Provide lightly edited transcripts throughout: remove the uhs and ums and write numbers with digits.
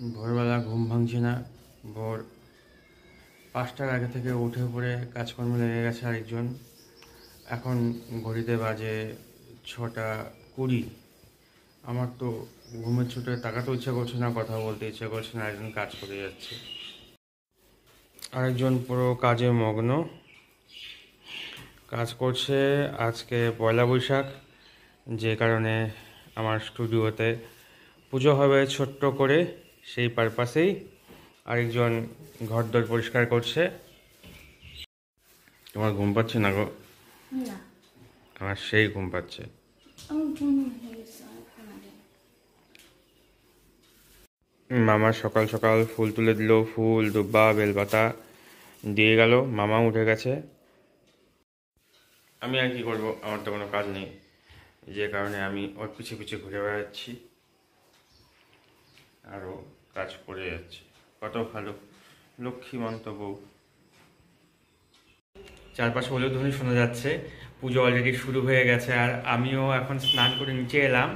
ভোরবেলা ঘুম ভাঙছে না। ভোর 5টার আগে থেকে উঠে পড়ে কাজকর্মে লেগে গেছে আরেকজন। এখন ঘড়িতে বাজে 6টা 20। আমার তো ঘুমের ছুটে তাকাতেও ইচ্ছা করছে না, কথা বলতে ইচ্ছা করছে না। একজন কাজ করে যাচ্ছে, আরেকজন পুরো কাজে মগ্ন কাজ করছে। আজকে পয়লা বৈশাখ, যে কারণে আমার স্টুডিওতে পুজো হবে ছোট্ট করে, সেই পারপাসেই আরেকজন ঘরদোর পরিষ্কার করছে। তোমার ঘুম পাচ্ছে না গো? না, আমার সেই ঘুম পাচ্ছে। মামা সকাল সকাল ফুল তুলে দিল, ফুল দুব্বা বেলপাতা দিয়ে গেল। মামা উঠে গেছে। আমি আর কি করবো, আমার তো কোনো কাজ নেই, যে কারণে আমি ওর পিছে পিছে ঘুরে বেড়াচ্ছি, আরও কাজ করে যাচ্ছে। কত ভালো লক্ষ্মীমন্ত বউ। চারপাশে হলুধ্বনি শোনা যাচ্ছে, পুজো অলরেডি শুরু হয়ে গেছে। আর আমিও এখন স্নান করে নিচে এলাম।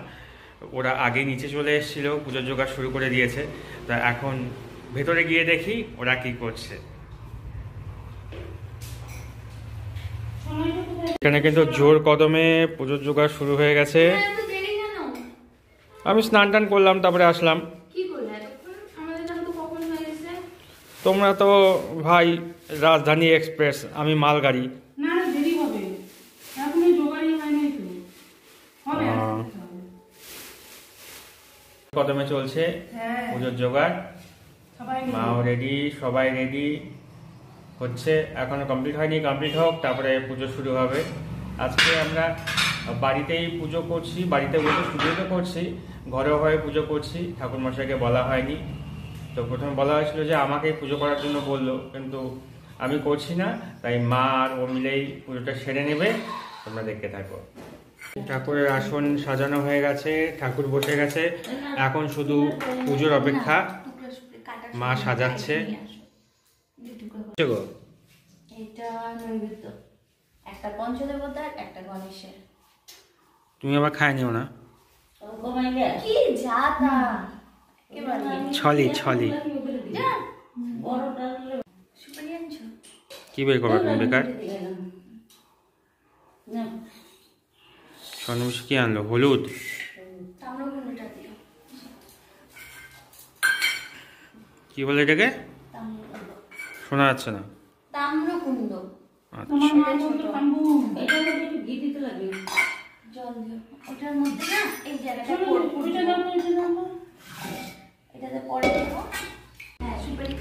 ওরা আগে নিচে চলে এসেছিল, পুজোর জোগাড় শুরু করে দিয়েছে। তা এখন ভেতরে গিয়ে দেখি ওরা কি করছে। এখানে কিন্তু জোর কদমে পুজোর জোগাড় শুরু হয়ে গেছে। আমি স্নান টান করলাম, তারপরে আসলাম। তোমরা তো ভাই রাজধানী এক্সপ্রেস, আমি মালগাড়ি। কদমে চলছে পুজোর জোগাড়, মাও রেডি, সবাই রেডি হচ্ছে। এখনো কমপ্লিট হয়নি, কমপ্লিট হোক তারপরে পুজো শুরু হবে। আজকে আমরা বাড়িতেই পুজো করছি, বাড়িতে বলতে স্টুডিওতে করছি, ঘরেও হয়ে পুজো করছি। ঠাকুরমশাইকে বলা হয়নি। তো প্রথমে বলা হয়েছিল যে আমাকেই পুজো করার জন্য বললো, কিন্তু আমি করছি না, তাই মা আর ও মিলেই পুজোটা সেরে নেবে। তোমরা দেখতে থাকো। ঠাকুরের আসন সাজানো হয়ে গেছে, ঠাকুর বসে গেছে, এখন শুধু পুজোর অপেক্ষা। মা সাজাচ্ছে। তুমি আবার খায় নিও না। ছলি ছলি কি বের করবে তুমি বেকার? স্বর্ণমিশি কি আনলো? হলুদ। কি বলে এটাকে? শোনা যাচ্ছে না। তাম্রকুণ্ড। আচ্ছা,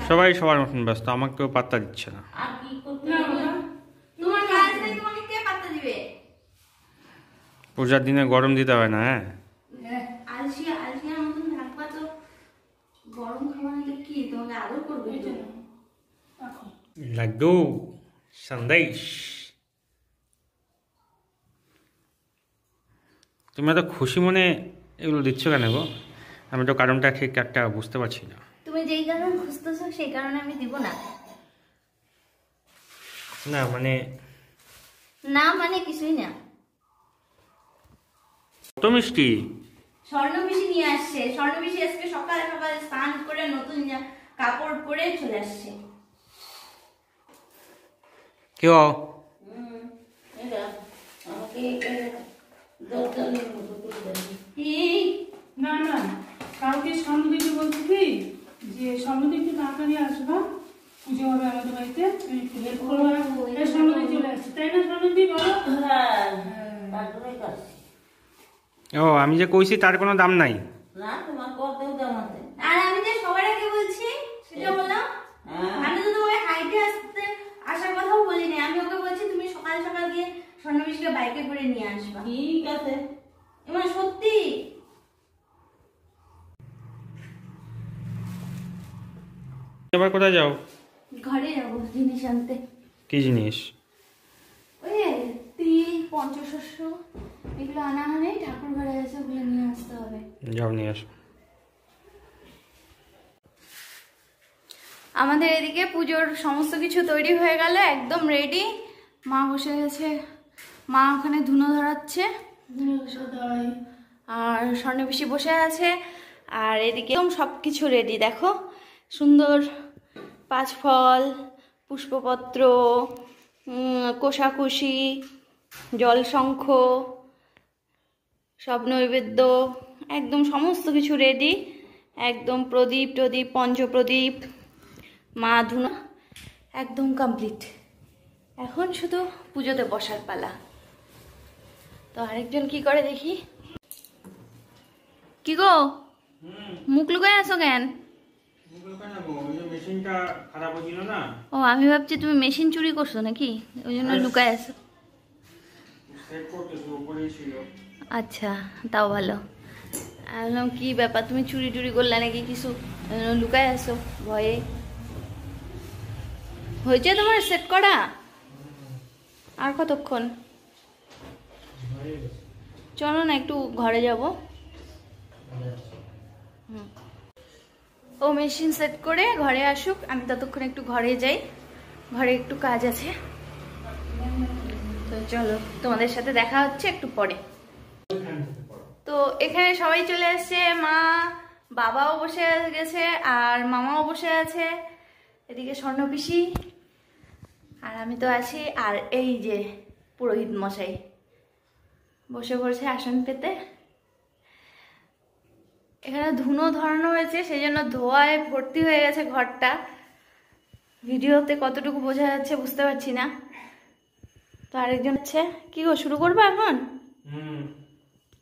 সবাই সবার মতন ব্যস্ত, আমাকে কেউ পাত্তা দিচ্ছে না। পূজার দিনে গরম দিতে হয় না। হ্যাঁ, লাড্ডু সন্দেশ। তুমি এত খুশি মনে এগুলো দিচ্ছ কেন গো? আমি তো কারণটা ঠিক একটা বুঝতে পারছি না। তুমি যেই কারণ খুঁজতেছো সেই কারণে আমি দিব না। না মানে, না মানে কিছুই না। কত মিষ্টি। স্বর্ণমিশি নিয়ে আসছে। স্বর্ণমিশি আজকে সকালে সকালে স্নান করে নতুন কাপড় পরে চলে আসছে। কেউ না না, কালকে স্বর্ণদীপকে বলছি কি যে স্বর্ণদীপকে তাড়াতাড়ি আসবা, পুজো হবে আমাদের বাড়িতে, স্বর্ণদীপ চলে আসছে, তাই না স্বর্ণদীপ? ও, আমি যে কইছি তার কোনো দাম নাই। না, তোমার কতও দাম আছে। আর আমি যে সবার আগে বলছি সেটা বললাম। আমি তো তোমাকে হাইটে আসার কথাও বলিনি। আমি ওকে বলছি তুমি সকাল সকাল গিয়ে স্বর্ণমিশিকে বাইকে করে নিয়ে আসবা। ঠিক আছে, এবার সত্যি। এবার কোথায় যাও? ঘরে যাবো জিনিস আনতে। কি জিনিস? ওই তিল পঞ্চশস্য এগুলো আনা হয়নি, ঠাকুর ঘরে আছে, ওগুলো নিয়ে আসতে হবে। যাও নিয়ে আসো। আমাদের এদিকে পুজোর সমস্ত কিছু তৈরি হয়ে গেল, একদম রেডি। মা বসে গেছে, মা ওখানে ধুনো ধরাচ্ছে, আর স্বর্ণমিশি বসে আছে। আর এদিকে একদম সব কিছু রেডি, দেখো সুন্দর 5 ফল, পুষ্পপত্র, কোষাকুষি, জলশঙ্খ, সব নৈবেদ্য, একদম সমস্ত কিছু রেডি। একদম প্রদীপ টদীপ, পঞ্চপ্রদীপ, মা ধুনা একদম কমপ্লিট। এখন শুধু পুজোতে বসার পালা। তো আরেকজন কি করে দেখি। কি গো, মুখ লুকায় আছো কেন? ও, আমি ভাবছি তুমি মেশিন চুরি করছো নাকি, ওই জন্য লুকায় আছো। আচ্ছা, তাও ভালো। আমি বললাম কি ব্যাপার, তুমি চুরি টুরি করলে নাকি কিছু, লুকায় আছো ভয়ে। হয়েছে তোমার সেট করা? আর কতক্ষণ? চলো না একটু ঘরে যাব। ও মেশিন সেট করে ঘরে আসুক, আমি ততক্ষণ একটু ঘরে যাই, ঘরে একটু কাজ আছে। তো চলো, তোমাদের সাথে দেখা হচ্ছে একটু পরে। তো এখানে সবাই চলে আসছে, মা বাবাও বসে গেছে আর মামাও বসে আছে, এদিকে স্বর্ণ পিসি, আর আমি তো আছি। আর এই যে পুরোহিত মশাই বসে পড়েছে আসন পেতে। এখানে ধুনো ধরানো হয়েছে, সেই জন্য ধোঁয়ায় ভর্তি হয়ে গেছে ঘরটা। ভিডিওতে কতটুকু বোঝা যাচ্ছে বুঝতে পারছি না। তো আরেকজন আছে। কি গো, শুরু করবো এখন?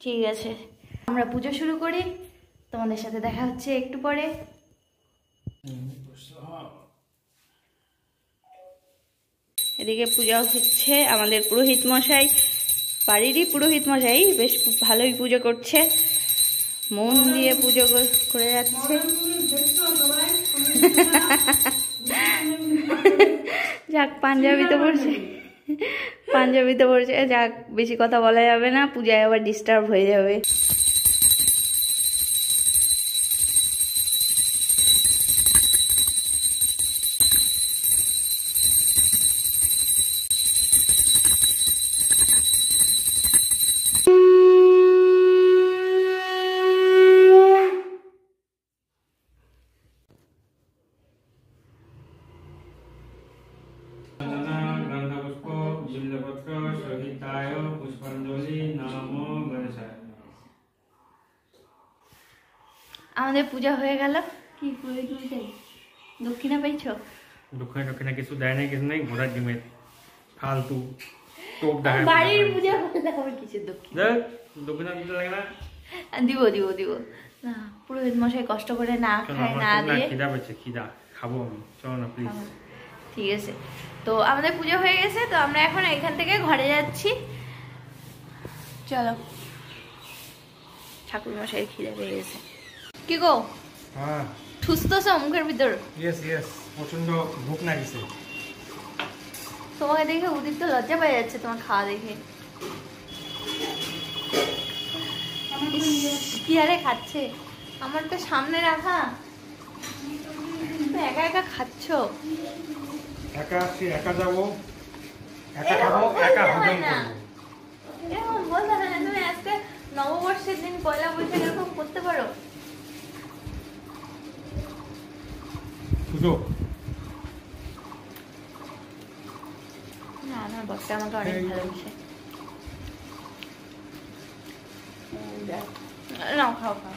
ঠিক আছে, আমরা পুজো শুরু করি, তোমাদের সাথে দেখা হচ্ছে একটু পরে। এদিকে পূজা হচ্ছে, আমাদের পুরোহিত মশাই, বাড়িরই পুরোহিত মশাই, বেশ ভালোই পুজো করছে, মন দিয়ে পুজো করে যাচ্ছে। যাক, পাঞ্জাবিতে পড়ছে, পাঞ্জাবিতে পড়ছে, যাক বেশি কথা বলা যাবে না, পূজায় আবার ডিস্টার্ব হয়ে যাবে। আমাদের পূজা হয়ে গেল। কি করে দক্ষিণা পাইছো? দক্ষিণা কিছু দেয় না, কিছু নেই, ঘোড়ার ডিমের ফালতু টোপ দেখায়। বাড়ির পূজা করলে আবার কিছু দক্ষিণা দিতে লাগে না? দিব দিব দিব না, পুরোহিত মশাই কষ্ট করে না খায় না দিয়ে। খিদা পেয়েছে, খিদা খাবো আমি, চলো না প্লিজ। ঠিক আছে, তো আমাদের পুজো হয়ে গেছে, তো আমরা এখন এখান থেকে ঘরে যাচ্ছি। চলো, ঠাকুর মশাই খিদা পেয়ে গেছে। কি গো, হ্যাঁ ঠুসতেছ মুখের ভিতর? ইয়েস ইয়েস, প্রচন্ড ভুক লাগিছে। তোমাকে দেখে উদিত তো লজ্জা পেয়ে যাচ্ছে তোমার খাওয়া দেখে। কি আরে খাচ্ছে, আমার তো সামনে রাখা, একা একা খাচ্ছ। একা আছি, একা যাবো, একা খাবো, একা হজম করবো। এরকম বলতে হয় না, তুমি আজকে নববর্ষের দিন পয়লা বৈশাখ এরকম করতে পারো? সুযোগ না, আমার বরটা আমাকে অনেক ভালোবাসে। নাও খাও খাও,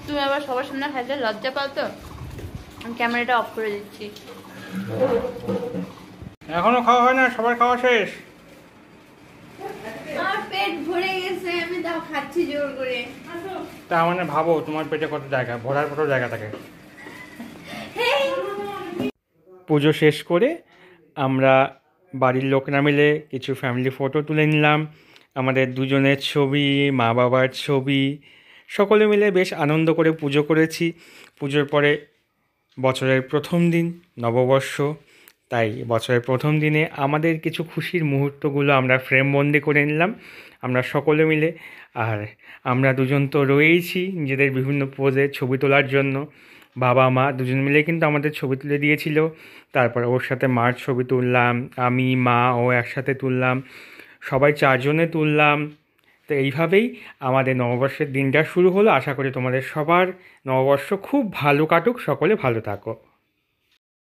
তুমি আবার সবার সামনে খাইতে লজ্জা পাও তো, আমি ক্যামেরাটা অফ করে দিচ্ছি। এখনো খাওয়া হয় না, সবার খাওয়া শেষ। আমার পেট ভরে গেছে, আমি তাও খাচ্ছি জোর করে। তা মানে ভাবো তোমার পেটে কত জায়গা, ভরার কত জায়গা থাকে। পুজো শেষ করে আমরা বাড়ির লোকরা মিলে কিছু ফ্যামিলি ফটো তুলে নিলাম, আমাদের দুজনের ছবি, মা বাবার ছবি, সকলে মিলে বেশ আনন্দ করে পুজো করেছি। পুজোর পরে বছরের প্রথম দিন, নববর্ষ, তাই বছরের প্রথম দিনে আমাদের কিছু খুশির মুহূর্তগুলো আমরা ফ্রেমবন্দি করে নিলাম আমরা সকলে মিলে। আর আমরা দুজন তো রয়েইছি নিজেদের বিভিন্ন পোজে ছবি তোলার জন্য, বাবা মা দুজন মিলে কিন্তু আমাদের ছবি তুলে দিয়েছিল। তারপর ওর সাথে মার ছবি তুললাম, আমি মা ও একসাথে তুললাম, সবাই চারজনে তুললাম। তো এইভাবেই আমাদের নববর্ষের দিনটা শুরু হলো। আশা করি তোমাদের সবার নববর্ষ খুব ভালো কাটুক, সকলে ভালো থাকো।